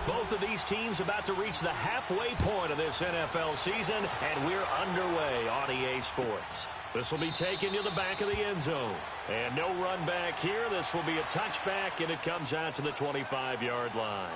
Both of these teams about to reach the halfway point of this NFL season, and we're underway on EA Sports. This will be taken to the back of the end zone. And no run back here. This will be a touchback, and it comes out to the 25-yard line.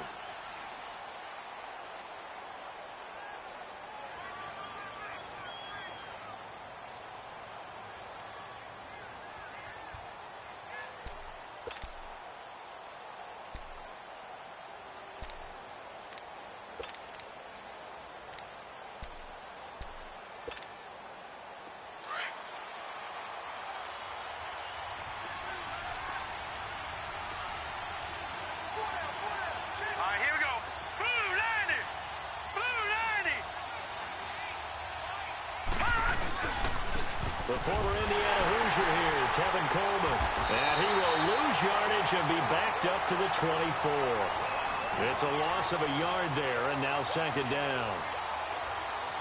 The former Indiana Hoosier here, Tevin Coleman. And he will lose yardage and be backed up to the 24. It's a loss of a yard there, and now second down.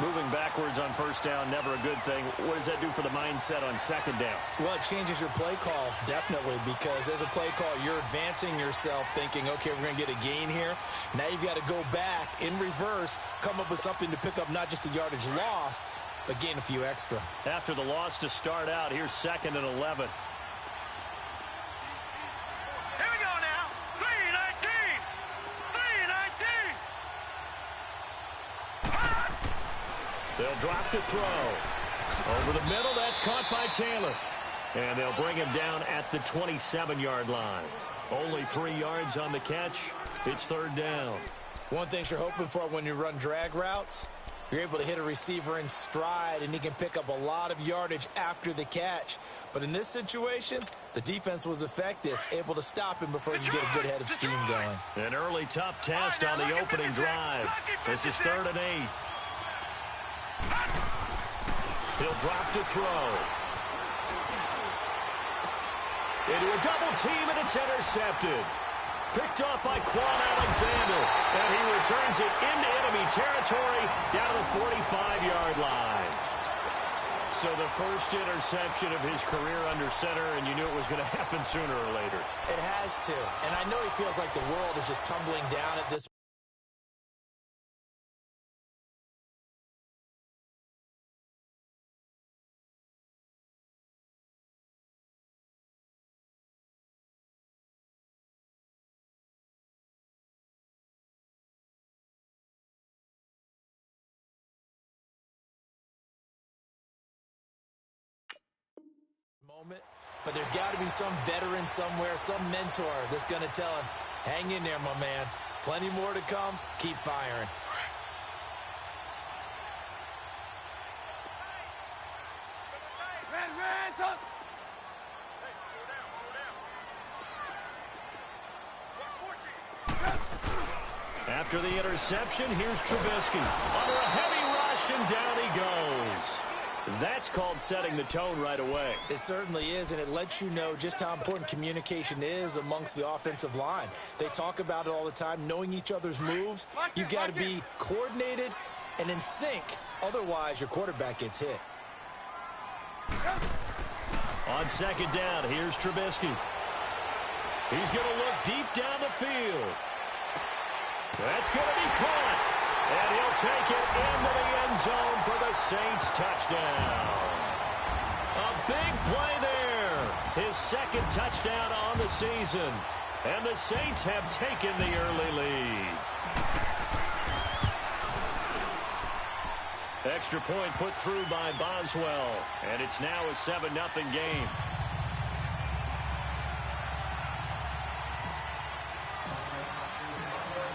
Moving backwards on first down, never a good thing. What does that do for the mindset on second down? Well, it changes your play call, definitely, because as a play call, you're advancing yourself thinking, okay, we're going to get a gain here. Now you've got to go back in reverse, come up with something to pick up not just the yardage lost, but gain a few extra. After the loss to start out, here's 2nd and 11. Here we go now. 3-19. 3-19. They'll drop to throw. Over the middle, that's caught by Taylor. And they'll bring him down at the 27-yard line. Only 3 yards on the catch. It's third down. One thing you're hoping for when you run drag routes, you're able to hit a receiver in stride, and he can pick up a lot of yardage after the catch. But in this situation, the defense was effective, able to stop him before you get a good head of steam going. An early tough test on the opening drive. This is 3rd and 8. He'll drop to throw. Into a double team, and it's intercepted. Picked off by Quan Alexander, and he returns it into enemy territory down to the 45-yard line. So the first interception of his career under center, and you knew it was going to happen sooner or later. It has to, and I know he feels like the world is just tumbling down at this point. But there's got to be some veteran somewhere, some mentor that's going to tell him, hang in there, my man. Plenty more to come. Keep firing. After the interception, here's Trubisky. Under a heavy rush, and down he goes. That's called setting the tone right away. It certainly is, and it lets you know just how important communication is amongst the offensive line. They talk about it all the time, knowing each other's moves. You've got to be coordinated and in sync. Otherwise, your quarterback gets hit. On second down, here's Trubisky. He's going to look deep down the field. That's going to be caught. And he'll take it into the end zone for the Saints touchdown. A big play there. His 2nd touchdown on the season. And the Saints have taken the early lead. Extra point put through by Boswell. And it's now a 7-0 game.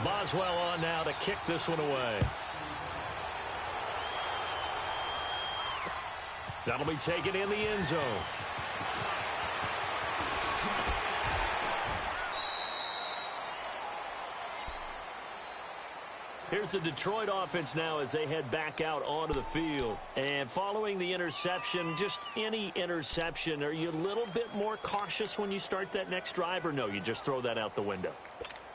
Boswell on now to kick this one away. That'll be taken in the end zone. Here's the Detroit offense now as they head back out onto the field. And following the interception, just any interception, are you a little bit more cautious when you start that next drive, or no, you just throw that out the window?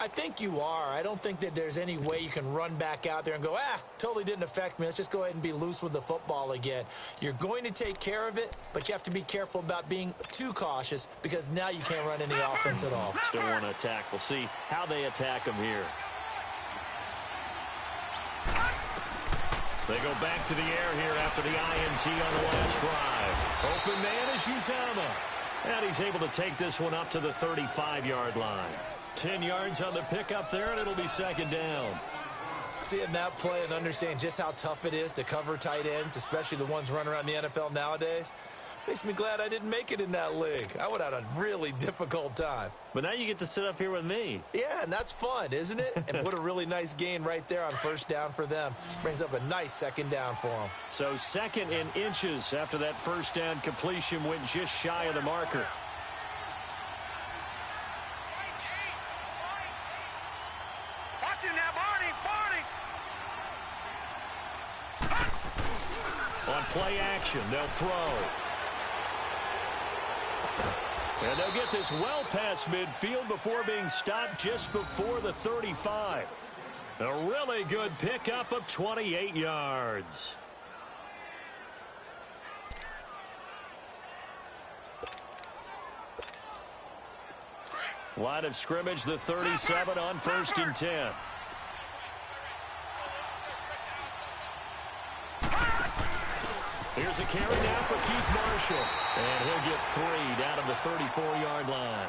I think you are. I don't think that there's any way you can run back out there and go, totally didn't affect me. Let's just go ahead and be loose with the football again. You're going to take care of it, but you have to be careful about being too cautious because now you can't run any offense at all. Still want to attack. We'll see how they attack them here. They go back to the air here after the INT on the last drive. Open man is Uzama. And he's able to take this one up to the 35-yard line. 10 yards on the pickup there, and it'll be second down. Seeing that play and understanding just how tough it is to cover tight ends, especially the ones running around the NFL nowadays, makes me glad I didn't make it in that league. I would have had a really difficult time. But now you get to sit up here with me. Yeah, and that's fun, isn't it? And put a really nice gain right there on first down for them. Brings up a nice second down for them. So second in inches after that first down completion went just shy of the marker. Watch him now, Barney! On play action, they'll throw. And they'll get this well past midfield before being stopped just before the 35. A really good pickup of 28 yards. Line of scrimmage, the 37 on 1st and 10. Here's a carry down for Keith Marshall. And he'll get 3 down at the 34-yard line.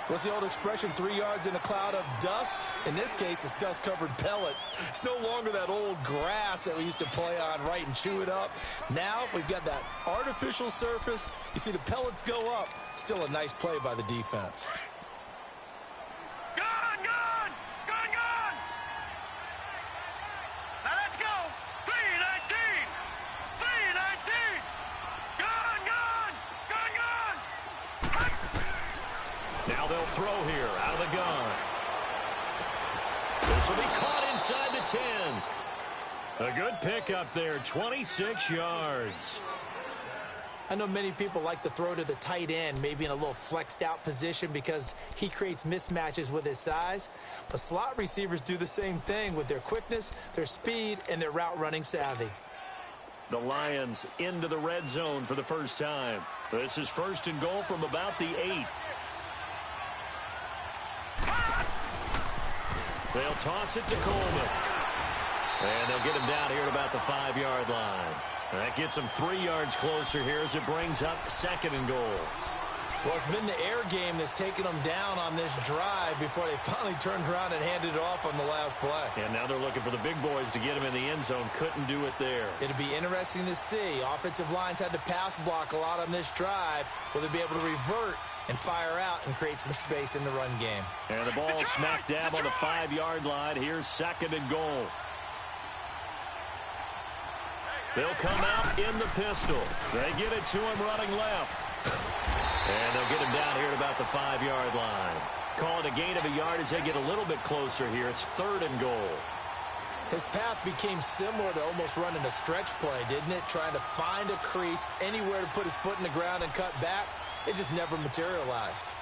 What's the old expression, 3 yards in a cloud of dust? In this case, it's dust-covered pellets. It's no longer that old grass that we used to play on, right, and chew it up. Now we've got that artificial surface. You see the pellets go up. Still a nice play by the defense. Now let's go! 319! 319! Now they'll throw here out of the gun. This will be caught inside the 10. A good pickup there, 26 yards. I know many people like to throw to the tight end, maybe in a little flexed out position because he creates mismatches with his size. But slot receivers do the same thing with their quickness, their speed, and their route running savvy. The Lions into the red zone for the first time. This is 1st and goal from about the 8. They'll toss it to Coleman. And they'll get him down here at about the 5-yard line. That gets him 3 yards closer here as it brings up 2nd and goal. Well, it's been the air game that's taken them down on this drive before they finally turned around and handed it off on the last play. And now they're looking for the big boys to get him in the end zone. Couldn't do it there. It'll be interesting to see. Offensive lines had to pass block a lot on this drive. Will they be able to revert and fire out and create some space in the run game? And the ball smack dab on the 5-yard line. Here's 2nd and goal. They'll come out in the pistol. They get it to him running left. And they'll get him down here at about the 5-yard line. Call it a gain of a yard as they get a little bit closer here. It's 3rd and goal. His path became similar to almost running a stretch play, didn't it? Trying to find a crease, anywhere to put his foot in the ground and cut back. It just never materialized.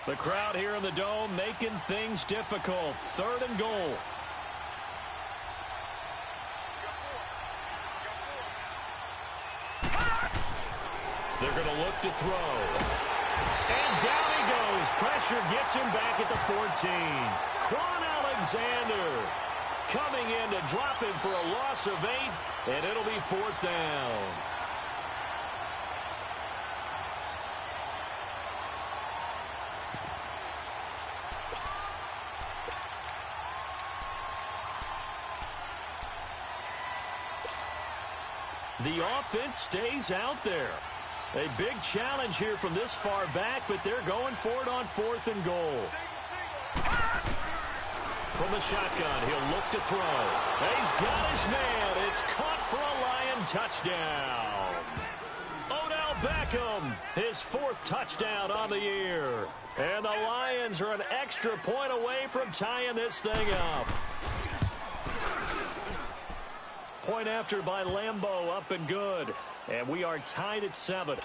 The crowd here in the Dome making things difficult. 3rd and goal. They're going to look to throw. And down he goes. Pressure gets him back at the 14. Quan Alexander coming in to drop him for a loss of 8, and it'll be 4th down. The offense stays out there. A big challenge here from this far back, but they're going for it on 4th and goal. From the shotgun, he'll look to throw. He's got his man. It's caught for a Lion touchdown. Odell Beckham, his 4th touchdown on the year. And the Lions are an extra point away from tying this thing up. Point after by Lambeau, up and good. And we are tied at 7.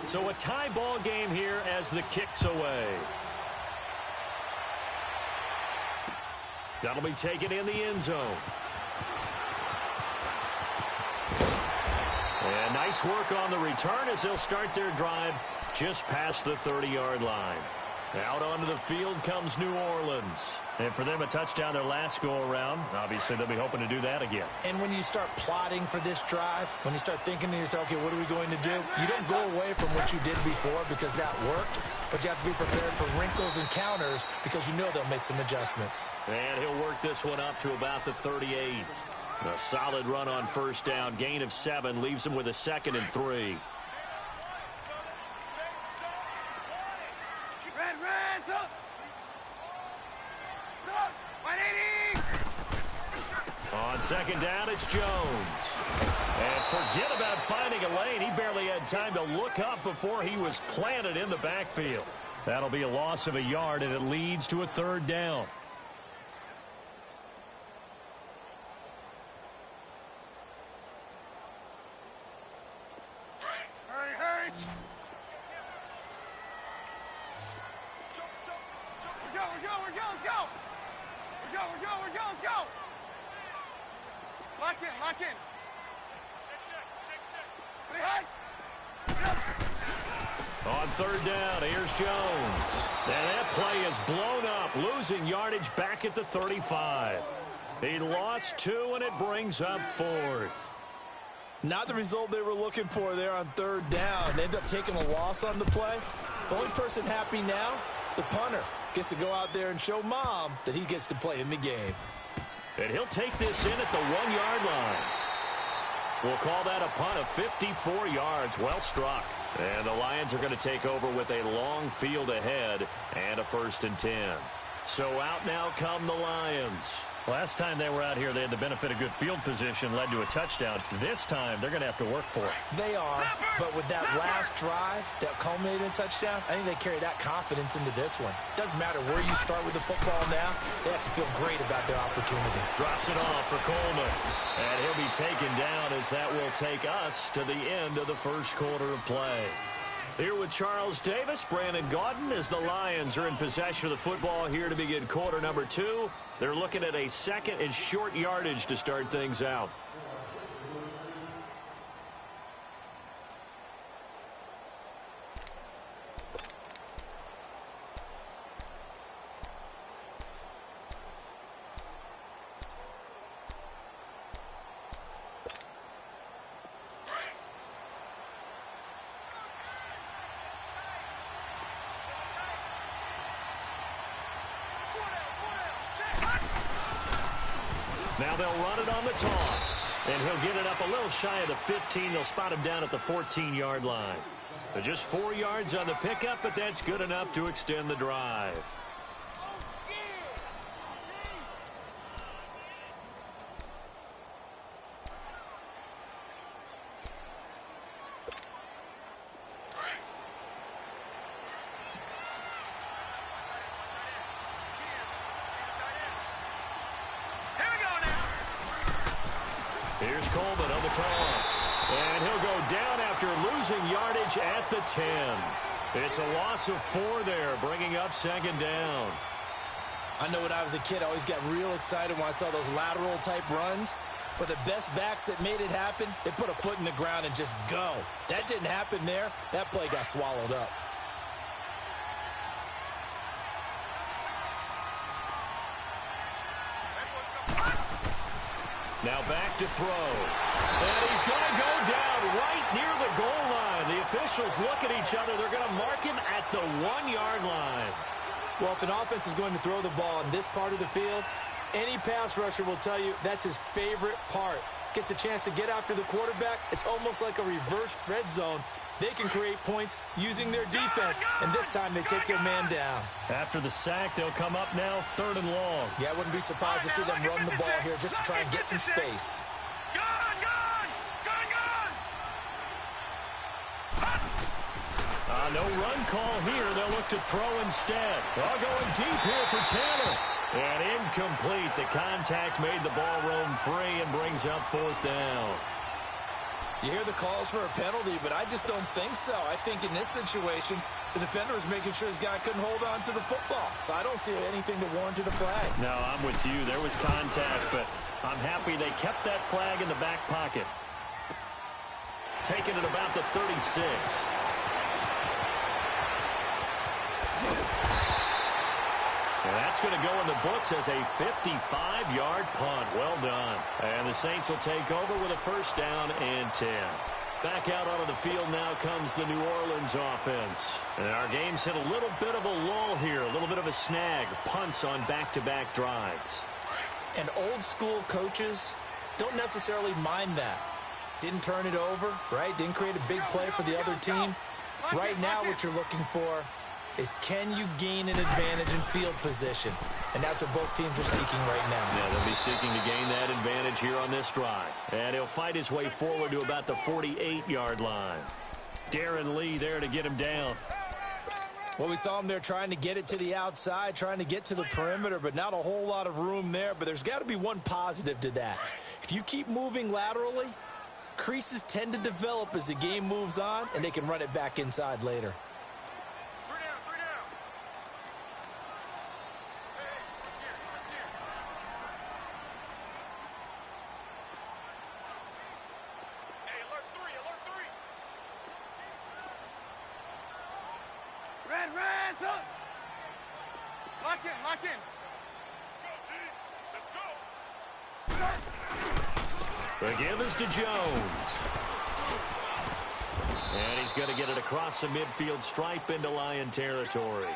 So a tie ball game here as the kick's away. That'll be taken in the end zone. Nice work on the return as they'll start their drive just past the 30-yard line. Out onto the field comes New Orleans. And for them, a touchdown their last go-around. Obviously, they'll be hoping to do that again. And when you start plotting for this drive, when you start thinking to yourself, okay, what are we going to do? You don't go away from what you did before because that worked, but you have to be prepared for wrinkles and counters because you know they'll make some adjustments. And he'll work this one up to about the 38. A solid run on first down. Gain of 7 leaves him with a 2nd and 3. On second down, it's Jones. And forget about finding a lane. He barely had time to look up before he was planted in the backfield. That'll be a loss of a yard, and it leads to a 3rd down. Hurry. Let's go. Lock in. On 3rd down, here's Jones. And that play is blown up, losing yardage back at the 35. He lost 2, and it brings up 4th. Not the result they were looking for there on 3rd down. They end up taking a loss on the play. The only person happy now, the punter, gets to go out there and show Mom that he gets to play in the game. And he'll take this in at the 1-yard line. We'll call that a punt of 54 yards. Well struck. And the Lions are going to take over with a long field ahead and a 1st and 10. So out now come the Lions. Last time they were out here, they had the benefit of good field position, led to a touchdown. This time, they're going to have to work for it. They are, but with that last drive that culminated in a touchdown, I think they carry that confidence into this one. Doesn't matter where you start with the football now, they have to feel great about their opportunity. Drops it off for Coleman. And he'll be taken down as that will take us to the end of the 1st quarter of play. Here with Charles Davis, Brandon Gaudin, as the Lions are in possession of the football here to begin quarter number 2. They're looking at a 2nd and short yardage to start things out. Now they'll run it on the toss. And he'll get it up a little shy of the 15. They'll spot him down at the 14-yard line. They're just 4 yards on the pickup, but that's good enough to extend the drive. Here's Coleman on the toss. And he'll go down after losing yardage at the 10. It's a loss of 4 there, bringing up 2nd down. I know when I was a kid, I always got real excited when I saw those lateral-type runs. But the best backs that made it happen, they put a foot in the ground and just go. That didn't happen there. That play got swallowed up. Now back to throw. And he's going to go down right near the goal line. The officials look at each other. They're going to mark him at the 1-yard line. Well, if an offense is going to throw the ball in this part of the field, any pass rusher will tell you that's his favorite part. Gets a chance to get after the quarterback. It's almost like a reverse red zone. They can create points using their defense, and this time they take their man down. After the sack, they'll come up now 3rd and long. Yeah, I wouldn't be surprised to see them run the ball here just to try and get some space. No run call here. They'll look to throw instead. All going deep here for Taylor. And incomplete. The contact made the ball roam free and brings up 4th down. You hear the calls for a penalty, but I just don't think so. I think in this situation, the defender was making sure his guy couldn't hold on to the football. So I don't see anything to warrant a flag. No, I'm with you. There was contact, but I'm happy they kept that flag in the back pocket. taken at about the 36. And that's going to go in the books as a 55-yard punt. Well done. And the Saints will take over with a first down and 10. Back out onto the field now comes the New Orleans offense. And our game's hit a little bit of a lull here, a little bit of a snag. Punts on back-to-back drives. And old-school coaches don't necessarily mind that. Didn't turn it over, right? Didn't create a big play for the other team. Right now what you're looking for is, can you gain an advantage in field position? And that's what both teams are seeking right now. Yeah, they'll be seeking to gain that advantage here on this drive. And he'll fight his way forward to about the 48-yard line. Darren Lee there to get him down. Well, we saw him there trying to get it to the outside, trying to get to the perimeter, but not a whole lot of room there. But there's got to be one positive to that. If you keep moving laterally, creases tend to develop as the game moves on, and they can run it back inside later. Lock in. The give is to Jones. And he's going to get it across the midfield stripe into Lion territory.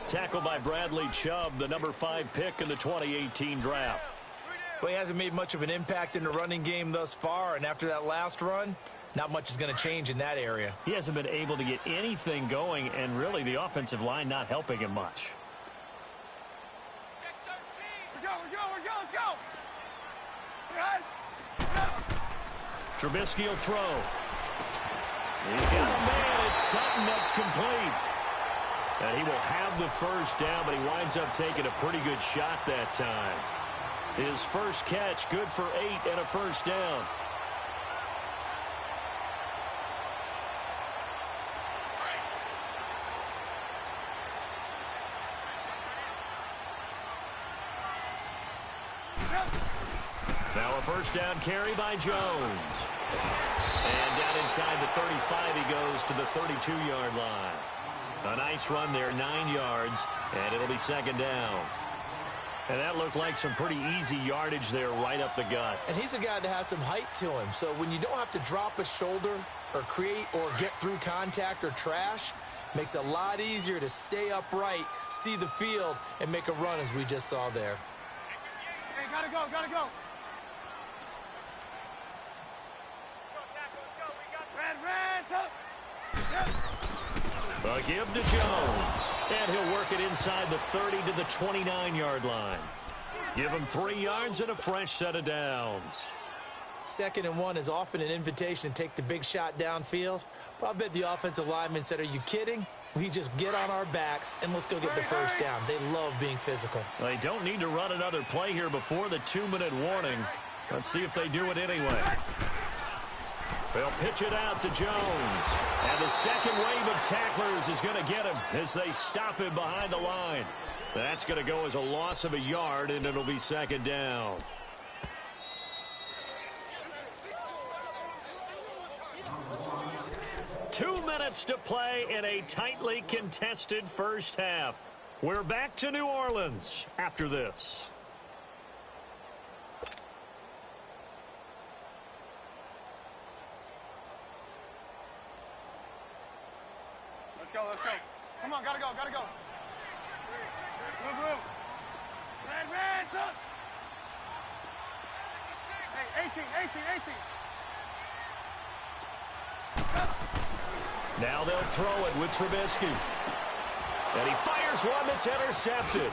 Tackled by Bradley Chubb, the number 5 pick in the 2018 draft. Well, he hasn't made much of an impact in the running game thus far, and after that last run, not much is going to change in that area. He hasn't been able to get anything going, and really the offensive line not helping him much. Let's go. Trubisky will throw. He's got a man. It's Sutton that's complete. And he will have the first down, but he winds up taking a pretty good shot that time. His first catch, good for 8 and a first down. Now a first down carry by Jones. And down inside the 35, he goes to the 32-yard line. A nice run there, 9 yards, and it'll be second down. And that looked like some pretty easy yardage there right up the gut. And he's a guy that has some height to him, so when you don't have to drop a shoulder or create or get through contact or trash, makes it a lot easier to stay upright, see the field, and make a run as we just saw there. Hey, gotta go. A give to Jones. And he'll work it inside the 30 to the 29-yard line. Give him 3 yards and a fresh set of downs. 2nd and 1 is often an invitation to take the big shot downfield. But I bet the offensive lineman said, are you kidding? We just get on our backs and let's go get the first down. They love being physical. They don't need to run another play here before the 2-minute warning. Let's see if they do it anyway. They'll pitch it out to Jones. And the second wave of tacklers is going to get him as they stop him behind the line. That's going to go as a loss of a yard, and it'll be second down. Two minutes to play in a tightly contested first half. We're back to New Orleans after this. Let's go. Come on, gotta go. Blue. Red, up. Hey, 18. Now they'll throw it with Trubisky. And he fires one that's intercepted.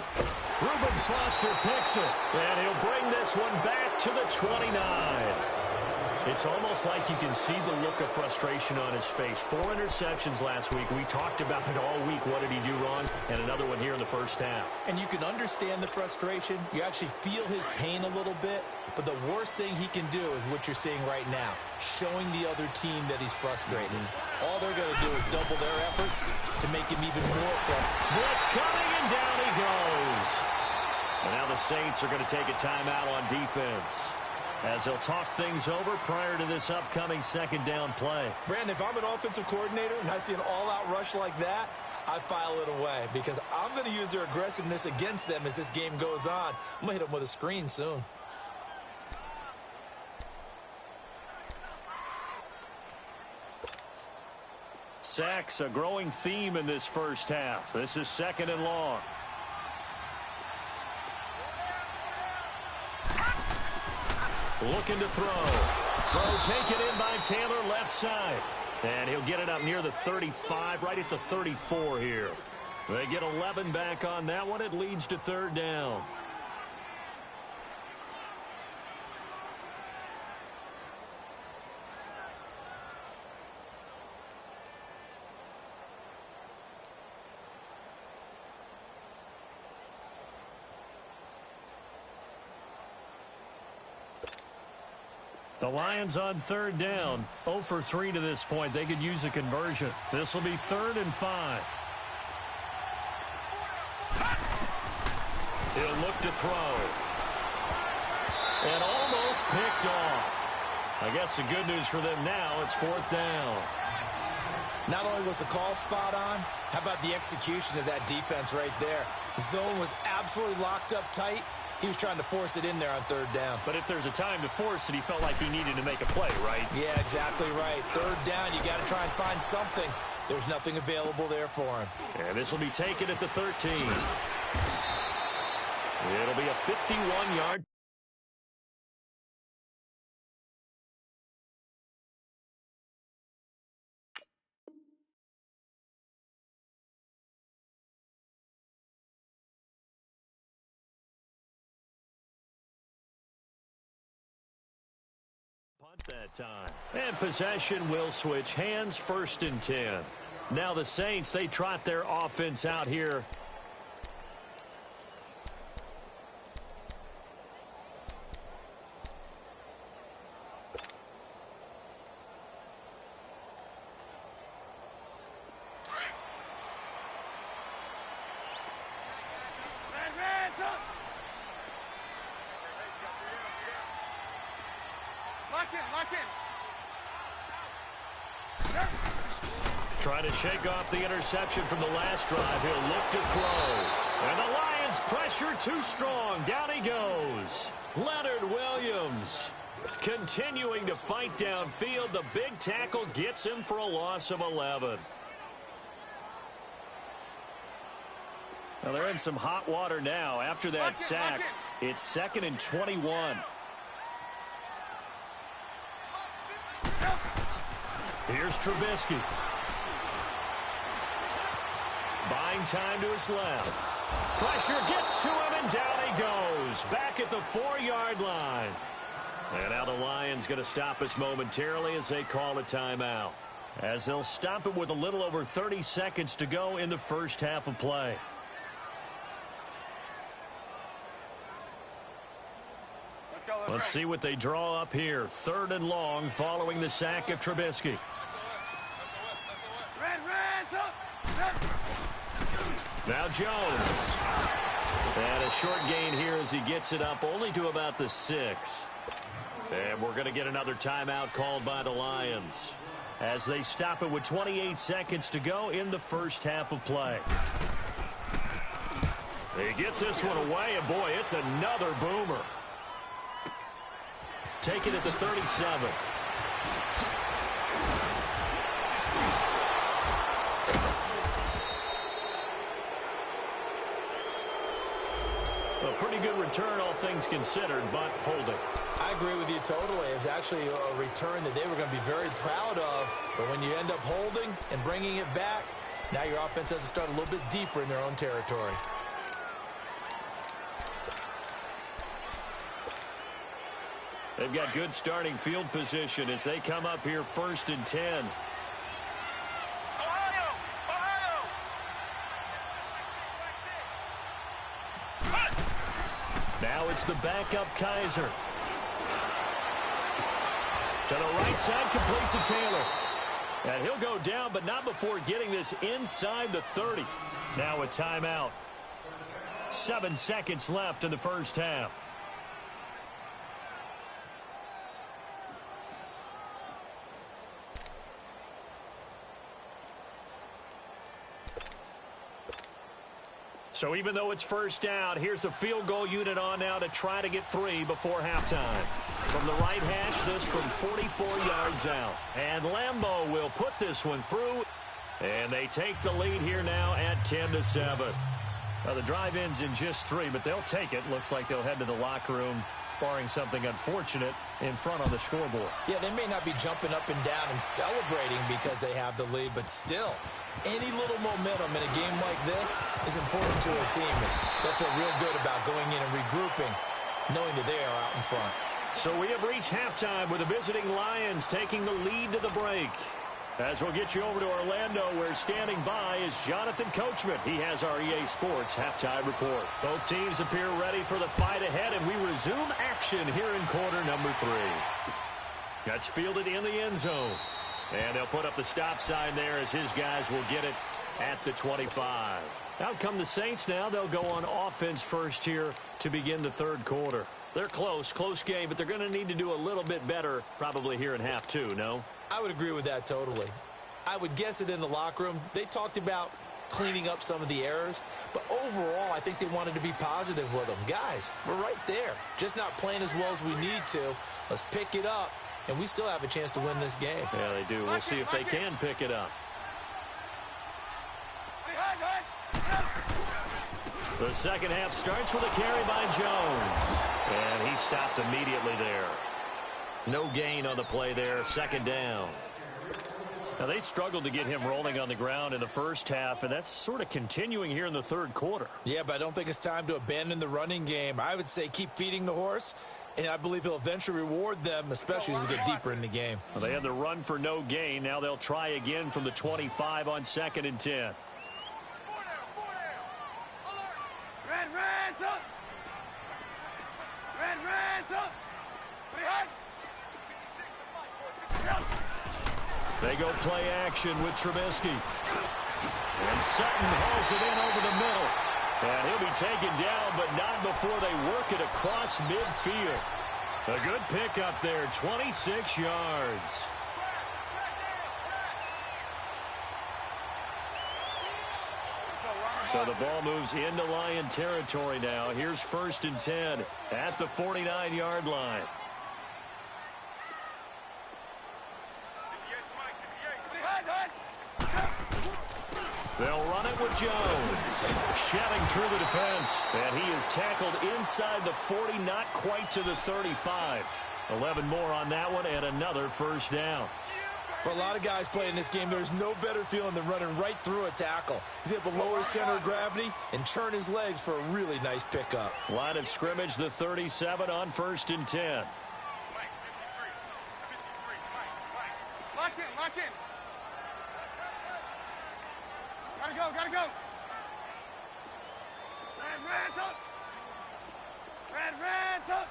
Reuben Foster picks it. And he'll bring this one back to the 29. It's almost like you can see the look of frustration on his face. 4 interceptions last week. We talked about it all week. What did he do wrong? And another one here in the first half. And you can understand the frustration. You actually feel his pain a little bit. But the worst thing he can do is what you're seeing right now, showing the other team that he's frustrated. All they're going to do is double their efforts to make him even more frustrated. Blitz coming, and down he goes. And now the Saints are going to take a timeout on defense. as they'll talk things over prior to this upcoming second down play. Brandon, if I'm an offensive coordinator and I see an all-out rush like that, I file it away because I'm going to use their aggressiveness against them as this game goes on. I'm going to hit them with a screen soon. Sacks, a growing theme in this first half. This is second and long. Looking to throw. Throw taken in by Taylor, left side. And he'll get it up near the 35, right at the 34 here. They get 11 back on that one. It leads to third down. The Lions on third down, 0 for 3 to this point. They could use a conversion. This will be 3rd and 5. He'll look to throw. And almost picked off. I guess the good news for them now, it's 4th down. Not only was the call spot on, how about the execution of that defense right there? The zone was absolutely locked up tight. He was trying to force it in there on third down. But if there's a time to force it, he felt like he needed to make a play, right? Yeah, exactly right. Third down, you got to try and find something. There's nothing available there for him. And this will be taken at the 13. It'll be a 51-yard. Punt that time. And possession will switch hands, 1st and 10. Now the Saints, they trot their offense out here. Trying to shake off the interception from the last drive. He'll look to throw. And the Lions pressure too strong. Down he goes. Leonard Williams continuing to fight downfield. The big tackle gets him for a loss of 11. Well, they're in some hot water now. After that sack, it's 2nd and 21. Here's Trubisky. Buying time to his left. Pressure gets to him, and down he goes. Back at the 4-yard line. And now the Lions going to stop us momentarily as they call a timeout. As they'll stop it with a little over 30 seconds to go in the first half of play. Let's see what they draw up here. 3rd and long following the sack of Trubisky. Now Jones. And a short gain here as he gets it up only to about the 6. And we're going to get another timeout called by the Lions as they stop it with 28 seconds to go in the first half of play. He gets this one away, and boy, it's another boomer. Take it at the 37. A pretty good return, all things considered, but holding. I agree with you totally. It's actually a return that they were going to be very proud of. But when you end up holding and bringing it back, now your offense has to start a little bit deeper in their own territory. They've got good starting field position as they come up here 1st and 10. Now it's the backup Kaiser. To the right side, complete to Taylor. And he'll go down, but not before getting this inside the 30. Now a timeout. 7 seconds left in the first half. So even though it's first down, here's the field goal unit on now to try to get 3 before halftime. From the right hash, this from 44 yards out. And Lambeau will put this one through. And they take the lead here now at 10-7. Well, the drive ends in just 3, but they'll take it. Looks like they'll head to the locker room, barring something unfortunate, in front on the scoreboard. Yeah, they may not be jumping up and down and celebrating because they have the lead, but still, any little momentum in a game like this is important to a team. They'll feel real good about going in and regrouping, knowing that they are out in front. So we have reached halftime with the visiting Lions taking the lead to the break. As we'll get you over to Orlando, where standing by is Jonathan Coachman. He has our EA Sports halftime report. Both teams appear ready for the fight ahead, and we resume action here in quarter number 3. That's fielded in the end zone. And they'll put up the stop sign there as his guys will get it at the 25. Out come the Saints now. They'll go on offense first here to begin the third quarter. They're close game, but they're going to need to do a little bit better probably here in half 2, no? I would agree with that totally. I would guess it in the locker room. They talked about cleaning up some of the errors, but overall, I think they wanted to be positive with them. Guys, we're right there. Just not playing as well as we need to. Let's pick it up, and we still have a chance to win this game. Yeah, they do. We'll see if they can pick it up. The second half starts with a carry by Jones, and he stopped immediately there. No gain on the play there, second down. Now, they struggled to get him rolling on the ground in the first half, and that's sort of continuing here in the third quarter. Yeah, but I don't think it's time to abandon the running game. I would say keep feeding the horse, and I believe he'll eventually reward them, especially as we get deeper in the game. Well, they had the run for no gain. Now they'll try again from the 25 on 2nd and 10. Red's up! Red's up! They go play action with Trubisky. And Sutton hauls it in over the middle. And he'll be taken down, but not before they work it across midfield. A good pickup there, 26 yards. So the ball moves into Lion territory now. Here's 1st and 10 at the 49-yard line. They'll run it with Jones. Shelling through the defense. And he is tackled inside the 40, not quite to the 35. 11 more on that one, and another first down. For a lot of guys playing this game, there's no better feeling than running right through a tackle. He's able to lower his center of gravity and churn his legs for a really nice pickup. Line of scrimmage, the 37 on 1st and 10. Lock in. Gotta go. Red's up. Red's up.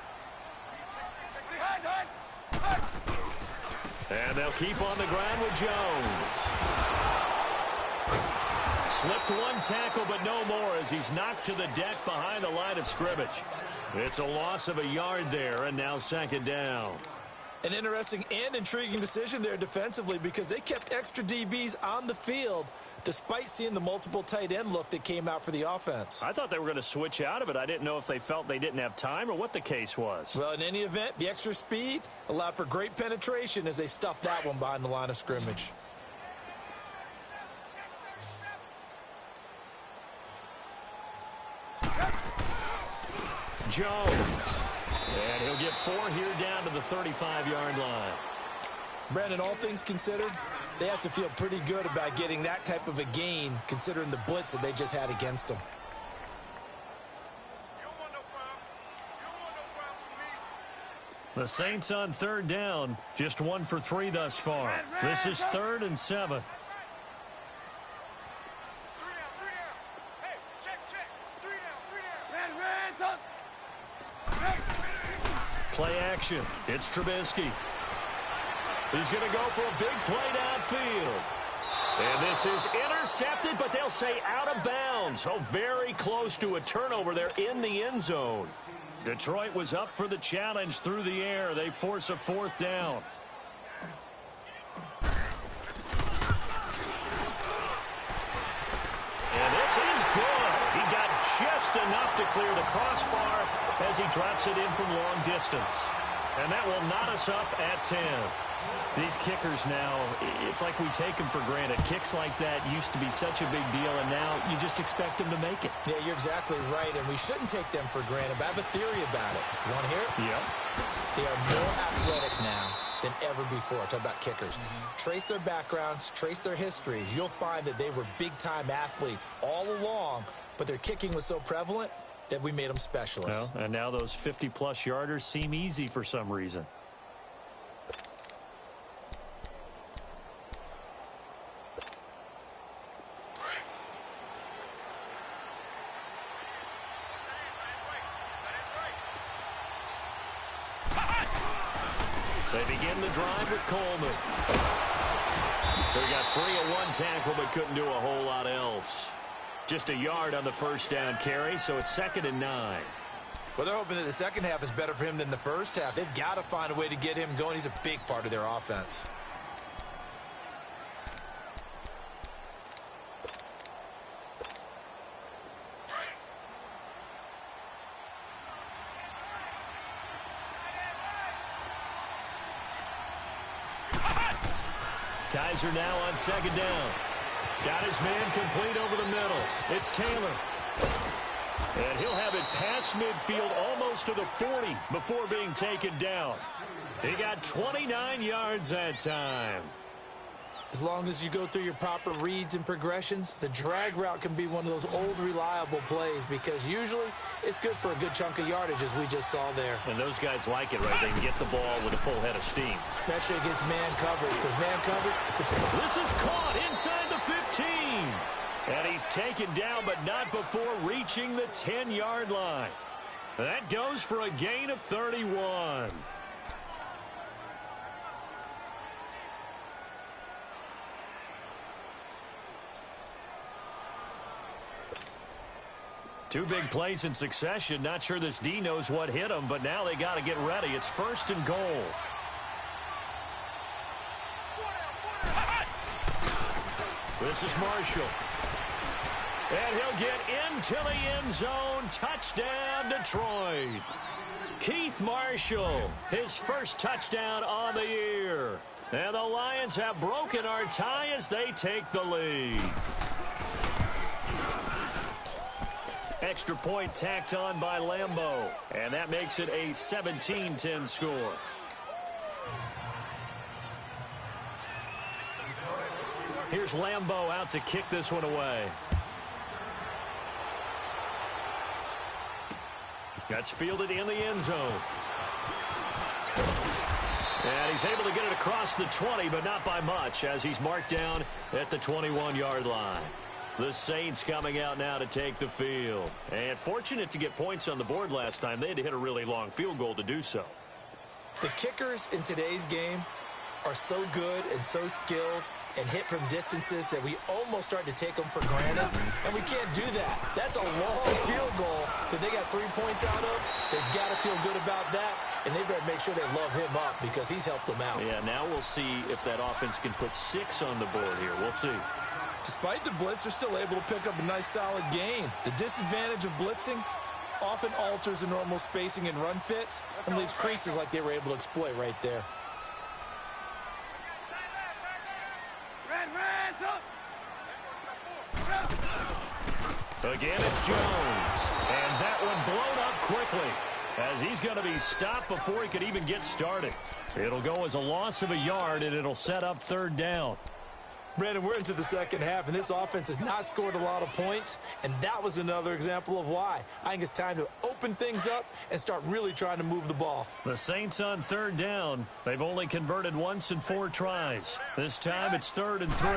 Behind. And they'll keep on the ground with Jones. Slipped one tackle, but no more as he's knocked to the deck behind the line of scrimmage. It's a loss of a yard there, and now 2nd down. An interesting and intriguing decision there defensively because they kept extra DBs on the field despite seeing the multiple tight end look that came out for the offense. I thought they were going to switch out of it. I didn't know if they felt they didn't have time or what the case was. Well, in any event, the extra speed allowed for great penetration as they stuffed that one behind the line of scrimmage. Jones. And he'll get 4 here down to the 35-yard line. Brandon, all things considered, they have to feel pretty good about getting that type of a gain considering the blitz that they just had against them. The Saints on 3rd down, just 1 for 3 thus far. This is 3rd and 7. Play action. It's Trubisky. He's going to go for a big play downfield. And this is intercepted, but they'll say out of bounds. Oh, very close to a turnover there in the end zone. Detroit was up for the challenge through the air. They force a 4th down. And this is good. He got just enough to clear the crossbar as he drops it in from long distance. And that will knot us up at 10. These kickers now, it's like we take them for granted. Kicks like that used to be such a big deal, and now you just expect them to make it. Yeah, you're exactly right, and we shouldn't take them for granted, but I have a theory about it. You want to hear it? Yep. They are more athletic now than ever before. Talk about kickers. Trace their backgrounds, trace their histories. You'll find that they were big-time athletes all along, but their kicking was so prevalent that we made them specialists. Well, and now those 50-plus yarders seem easy for some reason. They begin the drive with Coleman. So he got free of one tackle but couldn't do a whole lot else. Just a yard on the first down carry, so it's 2nd and 9. Well, they're hoping that the second half is better for him than the first half. They've got to find a way to get him going. He's a big part of their offense. Kaiser now on 2nd down. Got his man complete over the middle. It's Taylor. And he'll have it past midfield almost to the 40 before being taken down. He got 29 yards that time. As long as you go through your proper reads and progressions, the drag route can be one of those old reliable plays because usually it's good for a good chunk of yardage, as we just saw there. And those guys like it, right? They can get the ball with a full head of steam. Especially against man coverage, because man coverage... This is caught inside the 15. And he's taken down, but not before reaching the 10-yard line. That goes for a gain of 31. Two big plays in succession. Not sure this D knows what hit him, but now they got to get ready. It's 1st and goal. This is Marshall. And he'll get into the end zone. Touchdown, Detroit. Keith Marshall, his first touchdown on the year. And the Lions have broken our tie as they take the lead. Extra point tacked on by Lambeau. And that makes it a 17-10 score. Here's Lambeau out to kick this one away. That's fielded in the end zone. And he's able to get it across the 20, but not by much, as he's marked down at the 21-yard line. The Saints coming out now to take the field. And fortunate to get points on the board last time. They had to hit a really long field goal to do so. The kickers in today's game are so good and so skilled and hit from distances that we almost start to take them for granted, and we can't do that. That's a long field goal that they got 3 points out of. They've got to feel good about that, and they better make sure they love him up because he's helped them out. Yeah, now we'll see if that offense can put 6 on the board here. We'll see. Despite the blitz, they're still able to pick up a nice, solid gain. The disadvantage of blitzing often alters the normal spacing and run fits and leaves creases like they were able to exploit right there. Again, it's Jones. And that one blown up quickly as he's going to be stopped before he could even get started. It'll go as a loss of a yard, and it'll set up 3rd down. Brandon, we're into the second half, and this offense has not scored a lot of points, and that was another example of why. I think it's time to open things up and start really trying to move the ball. The Saints on 3rd down. They've only converted once in 4 tries. This time it's 3rd and 3.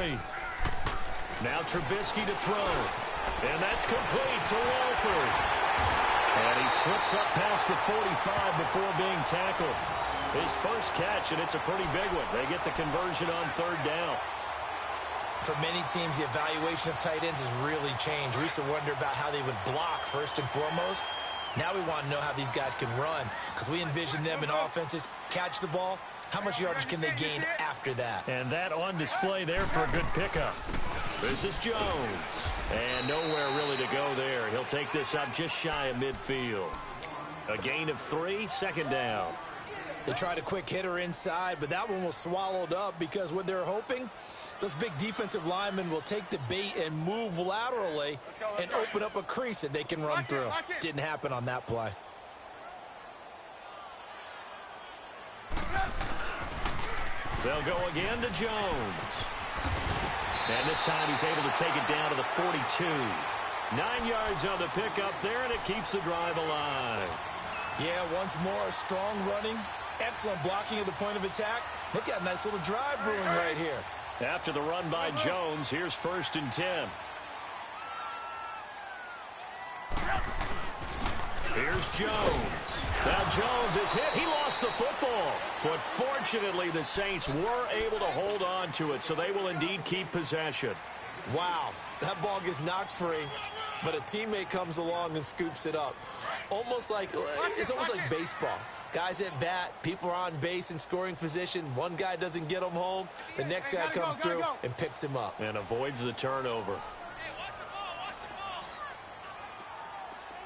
Now Trubisky to throw. And that's complete to Wolford. And he slips up past the 45 before being tackled. His first catch, and it's a pretty big one. They get the conversion on 3rd down. For many teams, the evaluation of tight ends has really changed. We used to wonder about how they would block first and foremost. Now we want to know how these guys can run because we envision them in offenses catch the ball. How much yardage can they gain after that? And that on display there for a good pickup. This is Jones. And nowhere really to go there. He'll take this up just shy of midfield. A gain of 3, second down. They tried a quick hitter inside, but that one was swallowed up because what they're hoping, those big defensive linemen will take the bait and move laterally and open up a crease that they can run through. Didn't happen on that play. They'll go again to Jones. And this time he's able to take it down to the 42. 9 yards on the pickup there, and it keeps the drive alive. Yeah, once more, strong running, excellent blocking at the point of attack. They've got a nice little drive brewing right here. After the run by Jones, here's 1st and 10. Here's Jones. Now Jones is hit. He lost the football. But fortunately, the Saints were able to hold on to it, so they will indeed keep possession. Wow, that ball gets knocked free, but a teammate comes along and scoops it up. It's almost like baseball. Guys at bat, people are on base in scoring position. One guy doesn't get him home. The next guy comes through and picks him up. And avoids the turnover.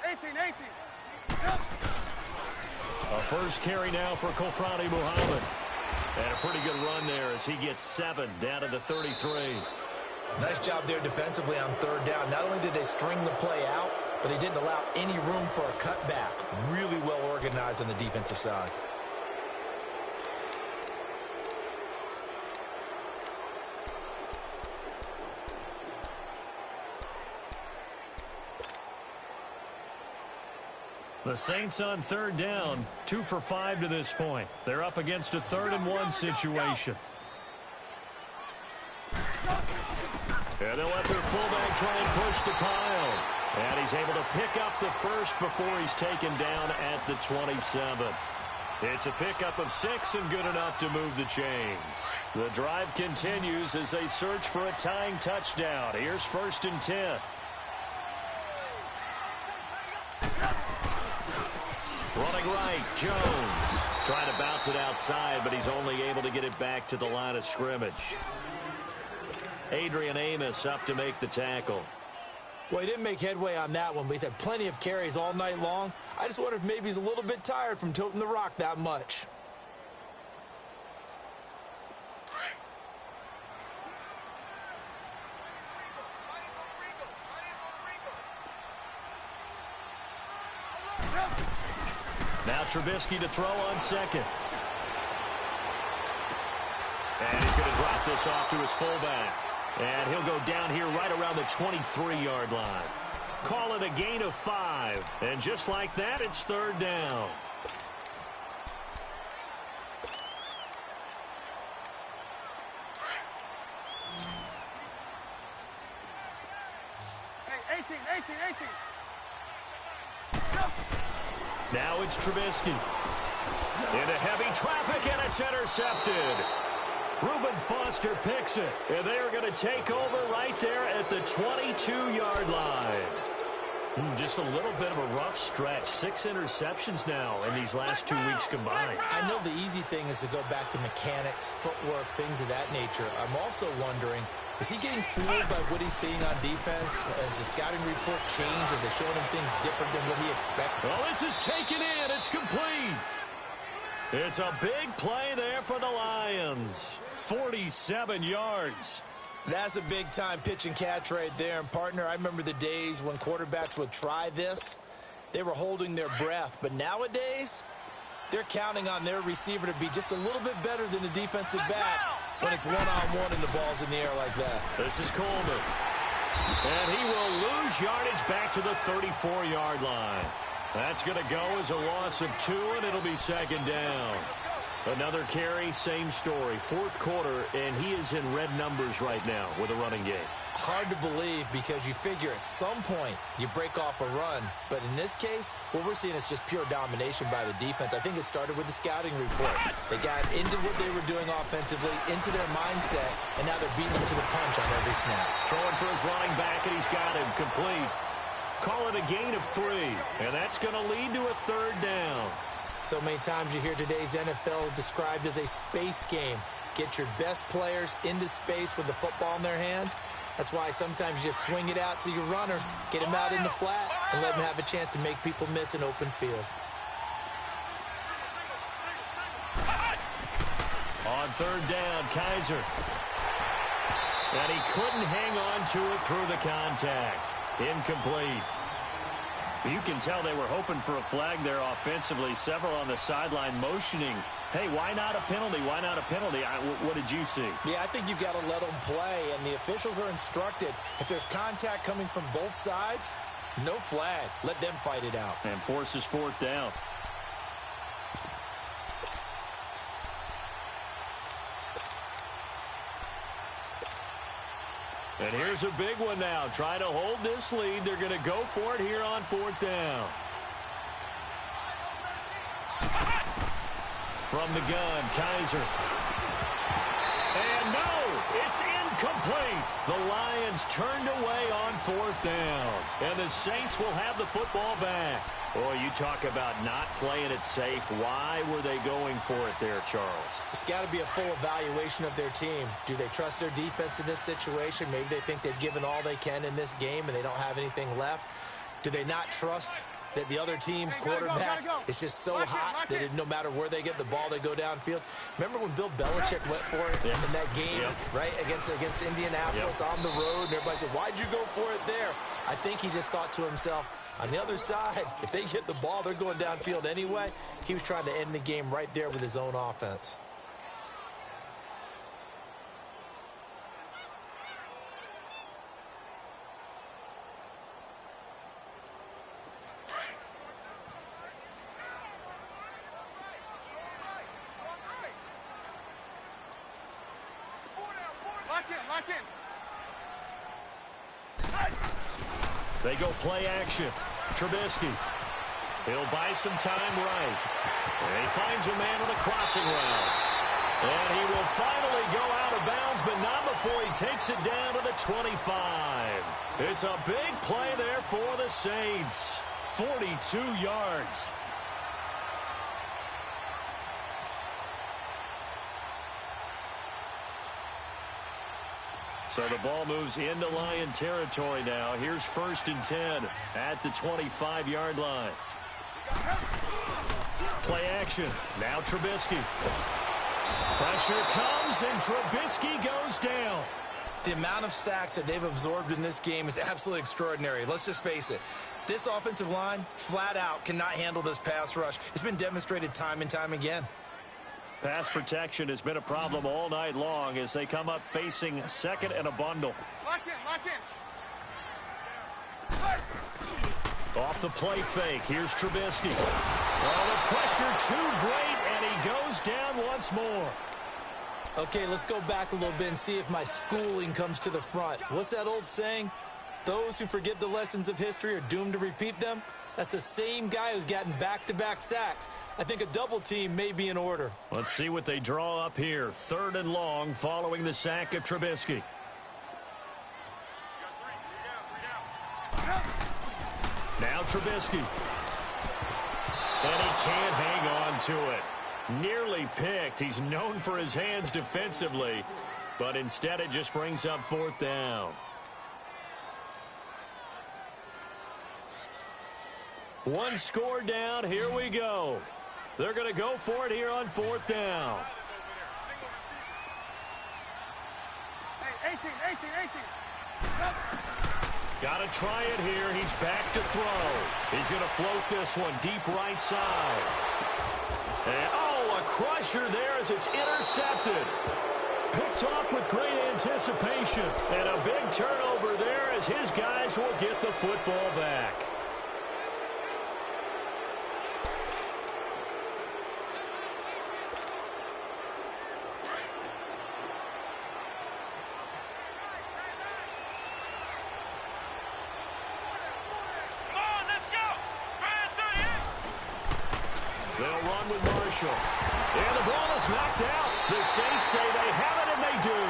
18. A first carry now for Kofrani Muhammad. And a pretty good run there as he gets 7 down to the 33. Nice job there defensively on 3rd down. Not only did they string the play out, but they didn't allow any room for a cutback. Really well organized on the defensive side. The Saints on 3rd down, 2 for 5 to this point. They're up against a 3rd and 1 situation. And they'll let their fullback try and push the pile. And he's able to pick up the first before he's taken down at the 27. It's a pickup of 6 and good enough to move the chains. The drive continues as they search for a tying touchdown. Here's 1st and 10. Running right, Jones. Trying to bounce it outside, but he's only able to get it back to the line of scrimmage. Adrian Amos up to make the tackle. Well, he didn't make headway on that one, but he's had plenty of carries all night long. I just wonder if maybe he's a little bit tired from toting the rock that much. Now Trubisky to throw on 2nd. And he's going to drop this off to his fullback. And he'll go down here right around the 23-yard line. Call it a gain of 5. And just like that, it's 3rd down. Hey, 18. Now it's Trubisky. Into heavy traffic, and it's intercepted. Reuben Foster picks it, and they are going to take over right there at the 22-yard line. Just a little bit of a rough stretch. 6 interceptions now in these last 2 weeks combined. I know the easy thing is to go back to mechanics, footwork, things of that nature. I'm also wondering, is he getting fooled by what he's seeing on defense? Has the scouting report changed? Are they showing him things different than what he expected? Well, this is taken in. It's complete. It's a big play there for the Lions. 47 yards. That's a big-time pitch and catch right there. And, partner, I remember the days when quarterbacks would try this. They were holding their breath. But nowadays, they're counting on their receiver to be just a little bit better than the defensive back when it's one-on-one and the ball's in the air like that. This is Coleman. And he will lose yardage back to the 34-yard line. That's going to go as a loss of 2, and it'll be 2nd down. Another carry, same story. 4th quarter, and he is in red numbers right now with a running game. Hard to believe because you figure at some point you break off a run. But in this case, what we're seeing is just pure domination by the defense. I think it started with the scouting report. They got into what they were doing offensively, into their mindset, and now they're beating them to the punch on every snap. Throwing for his running back, and he's got him complete. Call it a gain of 3, and that's going to lead to a 3rd down. So many times you hear today's NFL described as a space game. Get your best players into space with the football in their hands. That's why sometimes you just swing it out to your runner, get him out in the flat, and let him have a chance to make people miss an open field. On third down, Kaiser. And he couldn't hang on to it through the contact. Incomplete. You can tell they were hoping for a flag there offensively. Several on the sideline motioning. Hey, why not a penalty? Why not a penalty? What did you see? Yeah, I think you've got to let them play, and the officials are instructed. If there's contact coming from both sides, no flag. Let them fight it out. And forces fourth down. And here's a big one now. Trying to hold this lead. They're going to go for it here on fourth down. From the gun, Kaiser. And no, it's incomplete. The Lions turned away on fourth down. And the Saints will have the football back. Boy, you talk about not playing it safe. Why were they going for it there, Charles? It's got to be a full evaluation of their team. Do they trust their defense in this situation? Maybe they think they've given all they can in this game and they don't have anything left. Do they not trust that the other team's quarterback is just so hot that no matter where they get the ball, they go downfield? Remember when Bill Belichick went for it in that game, right, against Indianapolis on the road, and everybody said, why'd you go for it there? I think he just thought to himself, on the other side, if they get the ball, they're going downfield anyway. He was trying to end the game right there with his own offense. Lock in. They go play action. Trubisky. He'll buy some time right. And he finds a man on a crossing route. And he will finally go out of bounds, but not before he takes it down to the 25. It's a big play there for the Saints. 42 yards. So the ball moves into Lion territory now. Here's 1st and 10 at the 25-yard line. Play action. Now Trubisky. Pressure comes, and Trubisky goes down. The amount of sacks that they've absorbed in this game is absolutely extraordinary. Let's just face it. This offensive line, flat out, cannot handle this pass rush. It's been demonstrated time and time again. Pass protection has been a problem all night long as they come up facing second and a bundle. Lock in. Off the play fake, here's Trubisky. Oh, the pressure too great, and he goes down once more. Okay, let's go back a little bit and see if my schooling comes to the front. What's that old saying? Those who forget the lessons of history are doomed to repeat them. That's the same guy who's gotten back-to-back sacks. I think a double team may be in order. Let's see what they draw up here. 3rd and long following the sack of Trubisky. Now Trubisky. And he can't hang on to it. Nearly picked. He's known for his hands defensively, but instead it just brings up 4th down. One score down. Here we go. They're going to go for it here on 4th down. Hey, 18. Got to try it here. He's back to throw. He's going to float this one deep right side. And, oh, a crusher there as it's intercepted. Picked off with great anticipation. And a big turnover there as his guys will get the football back. They'll run with Marshall. And the ball is knocked out. The Saints say they have it, and they do.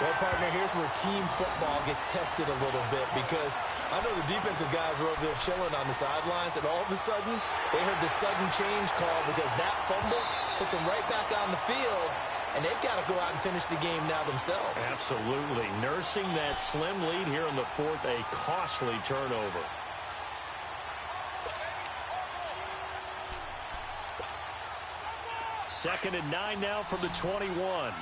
Well, partner, here's where team football gets tested a little bit because I know the defensive guys were over there chilling on the sidelines, and all of a sudden, they heard the sudden change call because that fumble puts them right back on the field, and they've got to go out and finish the game now themselves. Absolutely. Nursing that slim lead here in the fourth, a costly turnover. Second and 9 now from the 21.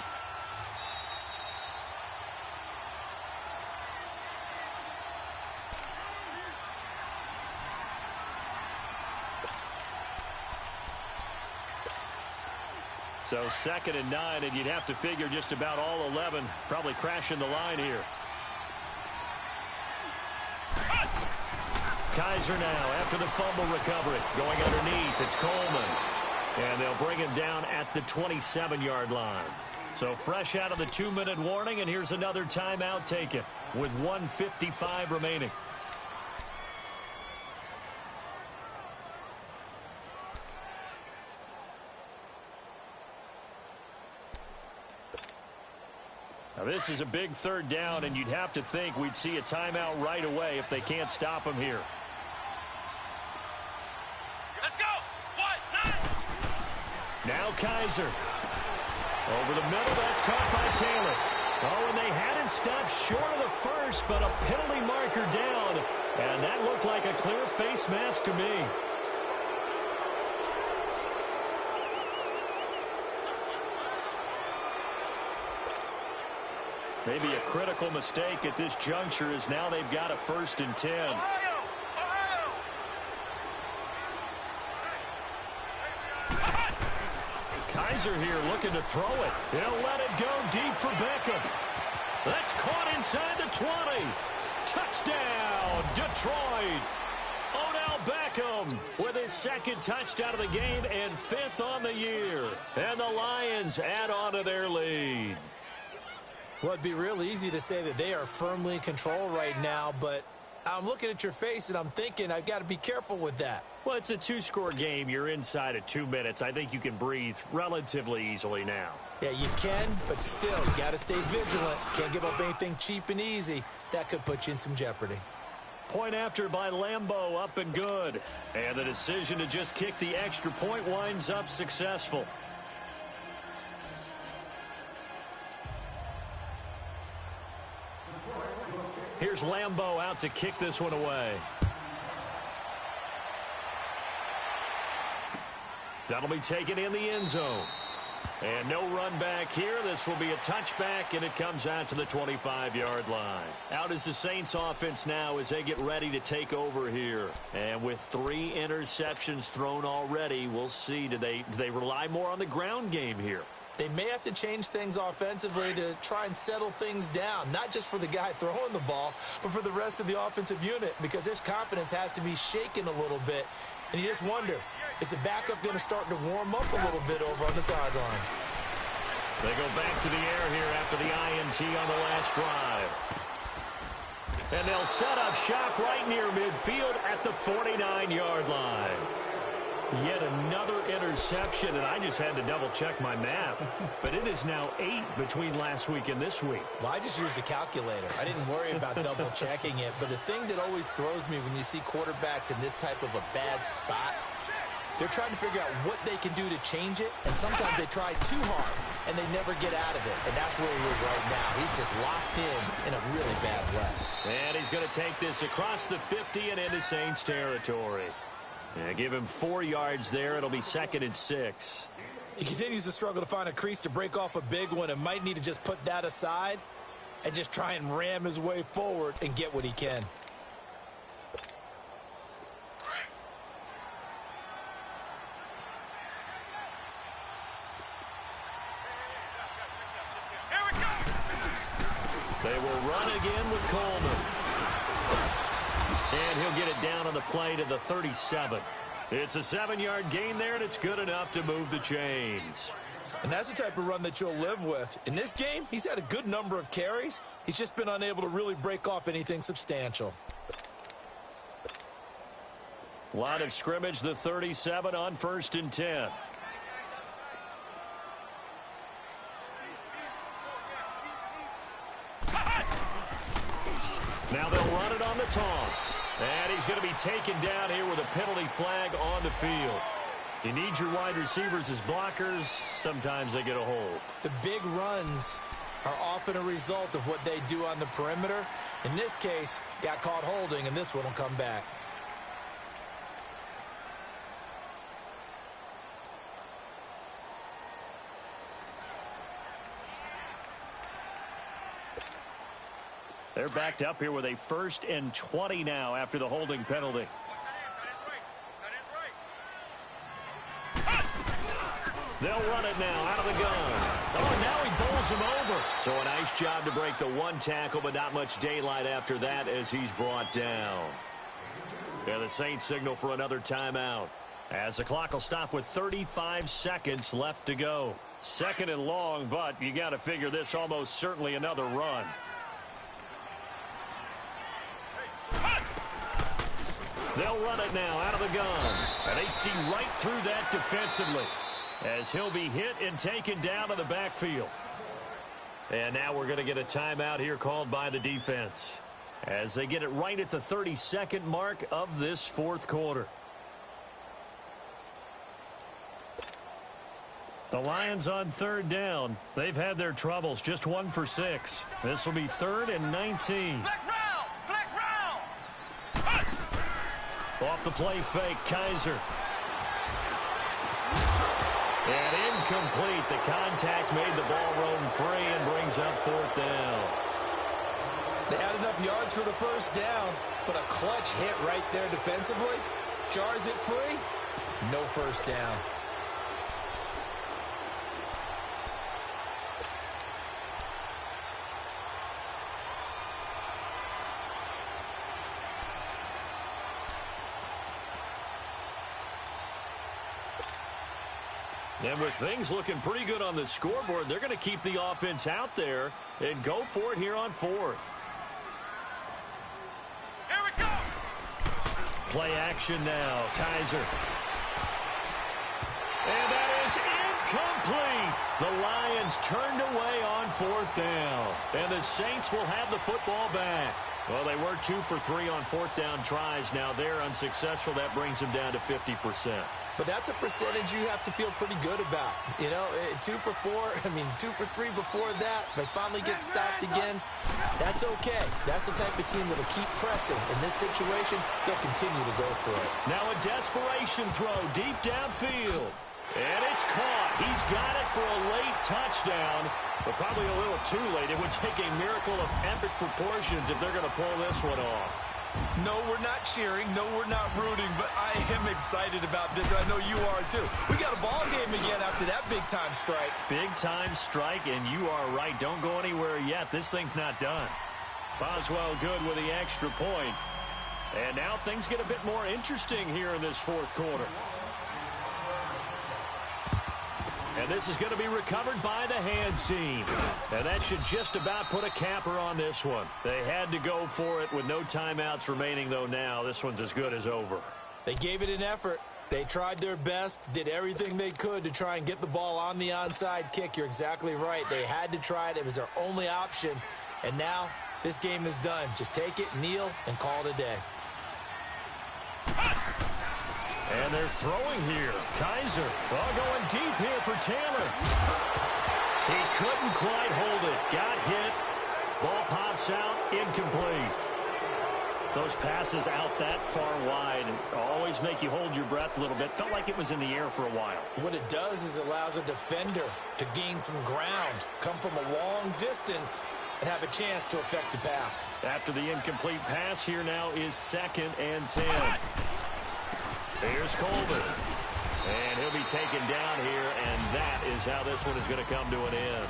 So second and 9, and you'd have to figure just about all 11 probably crashing the line here. Kaiser now after the fumble recovery. Going underneath, it's Coleman. And they'll bring him down at the 27-yard line. So fresh out of the 2-minute warning, and here's another timeout taken with 1:55 remaining. Now this is a big third down, and you'd have to think we'd see a timeout right away if they can't stop him here. Let's go. Now Kaiser. Over the middle, that's caught by Taylor. Oh, and they had it stopped short of the first, but a penalty marker down. And that looked like a clear face mask to me. Maybe a critical mistake at this juncture is now they've got a 1st and 10. Kaiser here looking to throw it. He'll let it go deep for Beckham. That's caught inside the 20. Touchdown, Detroit. Odell Beckham with his 2nd touchdown of the game and 5th on the year. And the Lions add on to their lead. Well, it'd be real easy to say that they are firmly in control right now, but I'm looking at your face and I'm thinking I've got to be careful with that. Well, it's a 2-score game. You're inside of 2 minutes. I think you can breathe relatively easily now. Yeah, you can, but still, you got to stay vigilant. Can't give up anything cheap and easy. That could put you in some jeopardy. Point after by Lambeau, up and good. And the decision to just kick the extra point winds up successful. Here's Lambeau out to kick this one away. That'll be taken in the end zone. And no run back here. This will be a touchback, and it comes out to the 25-yard line. Out is the Saints offense now as they get ready to take over here. And with 3 interceptions thrown already, we'll see. Do they rely more on the ground game here? They may have to change things offensively to try and settle things down, not just for the guy throwing the ball, but for the rest of the offensive unit, because their confidence has to be shaken a little bit. And you just wonder, is the backup going to start to warm up a little bit over on the sideline? They go back to the air here after the INT on the last drive. And they'll set up shop right near midfield at the 49-yard line. Yet another interception, and I just had to double-check my math. But it is now 8 between last week and this week. Well, I just used a calculator. I didn't worry about double-checking it. But the thing that always throws me when you see quarterbacks in this type of a bad spot, they're trying to figure out what they can do to change it. And sometimes they try too hard, and they never get out of it. And that's where he is right now. He's just locked in a really bad way. And he's going to take this across the 50 and into Saints territory. Yeah, give him 4 yards there. It'll be 2nd and 6. He continues to struggle to find a crease to break off a big one and might need to just put that aside and just try and ram his way forward and get what he can. Here we go. They will run again with Coleman. And he'll get it down on the play to the 37. It's a 7-yard gain there, and it's good enough to move the chains. And that's the type of run that you'll live with. In this game, he's had a good number of carries. He's just been unable to really break off anything substantial. Line of scrimmage, the 37 on 1st and 10. Now they'll run it on the toss. And he's going to be taken down here with a penalty flag on the field. You need your wide receivers as blockers. Sometimes they get a hold. The big runs are often a result of what they do on the perimeter. In this case, got caught holding, and this one will come back. They're backed up here with a 1st and 20 now after the holding penalty. They'll run it now out of the gun. Oh, and now he bowls him over. So a nice job to break the one tackle, but not much daylight after that as he's brought down. And the Saints signal for another timeout, as the clock will stop with 35 seconds left to go. 2nd and long, but you got to figure this almost certainly another run. They'll run it now out of the gun. And they see right through that defensively, as he'll be hit and taken down to the backfield. And now we're going to get a timeout here called by the defense, as they get it right at the 32nd mark of this 4th quarter. The Lions on 3rd down. They've had their troubles, just 1 for 6. This will be 3rd and 19. Off the play fake, Kaiser. And incomplete. The contact made the ball roam free and brings up 4th down. They had enough yards for the 1st down, but a clutch hit right there defensively jars it free. No 1st down. And with things looking pretty good on the scoreboard, they're going to keep the offense out there and go for it here on 4th. Here we go. Play action now. Kaiser. And that is incomplete. The Lions turned away on 4th down. And the Saints will have the football back. Well, they were 2 for 3 on 4th down tries. Now they're unsuccessful. That brings them down to 50%. But that's a percentage you have to feel pretty good about. You know, 2 for 4, 2 for 3 before that. They finally get stopped again. That's okay. That's the type of team that'll keep pressing. In this situation, they'll continue to go for it. Now a desperation throw deep downfield. And it's caught. He's got it for a late touchdown, but probably a little too late. It would take a miracle of epic proportions if they're going to pull this one off. No, we're not cheering. No, we're not rooting, but I am excited about this. I know you are, too. We got a ball game again after that big-time strike. Big-time strike, and you are right. Don't go anywhere yet. This thing's not done. Boswell good with the extra point. And now things get a bit more interesting here in this 4th quarter. And this is going to be recovered by the hands team. And that should just about put a capper on this one. They had to go for it with no timeouts remaining, though now. This one's as good as over. They gave it an effort. They tried their best, did everything they could to try and get the ball on the onside kick. You're exactly right. They had to try it. It was their only option. And now this game is done. Just take it, kneel, and call it a day. And they're throwing here. Kaiser, going deep here for Taylor. He couldn't quite hold it. Got hit. Ball pops out. Incomplete. Those passes out that far wide always make you hold your breath a little bit. Felt like it was in the air for a while. What it does is it allows a defender to gain some ground, come from a long distance, and have a chance to affect the pass. After the incomplete pass, here now is 2nd and 10. Here's Colvin. And he'll be taken down here, and that is how this one is going to come to an end.